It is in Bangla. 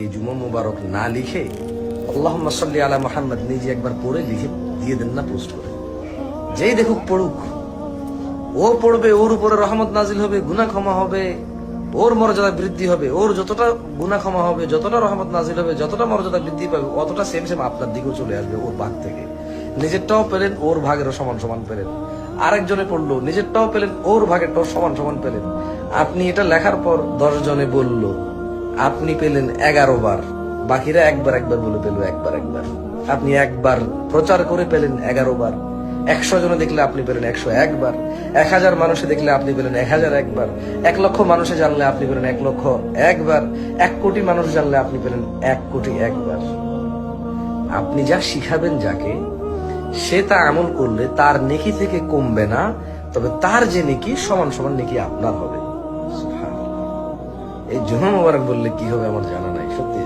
এই জুমা মুবারক না লিখে আল্লাহুম্মা সাল্লি আলা মুহাম্মদ নিজে একবার পড়ে লিখে দিয়ে দেন না, পোস্ট করে। যেই দেখুক পড়ুক, ও পড়বে, ওর উপরে রহমত নাজিল হবে, গুনাহ ক্ষমা হবে, ওর মর্যাদা বৃদ্ধি হবে। ওর যতটা গুনাহ ক্ষমা হবে, যতটা রহমত নাজিল হবে, যতটা মর্যাদা বৃদ্ধি পাবে, অতটা সেম সেম আপনার দিকেও চলে আসবে ওর ভাগ থেকে। নিজেরটাও পেলেন, ওর ভাগেরও সমান সমান পেলেন। আরেকজনে পড়লো, নিজেরটাও পেলেন, ওর ভাগেরটাও সমান সমান পেলেন। আপনি এটা লেখার পর 10 জনে বলল, আপনি পেলেন 11 বার, বাকিরা একবার একবার বলে পেল একবার একবার। আপনি একবার প্রচার করে পেলেন 11 বার। 100 জনে দেখলে আপনি পেলেন 101 বার। 1000 মানুষে দেখলে আপনি পেলেন 1001 বার। 1 লক্ষ মানুষে জানলে আপনি পেলেন 1,00,001 বার। 1 কোটি মানুষ জানলে আপনি পেলেন 1,00,00,001 বার। আপনি যা শিখাবেন যাকে, সে তা আমল করলে তার নেকি থেকে কমবে না, তবে তার যে নেকি সমান সমান নেকি আপনার হবে। এই জুমা মুবারক বললে কি হবে আমার জানা নাই, সত্যি।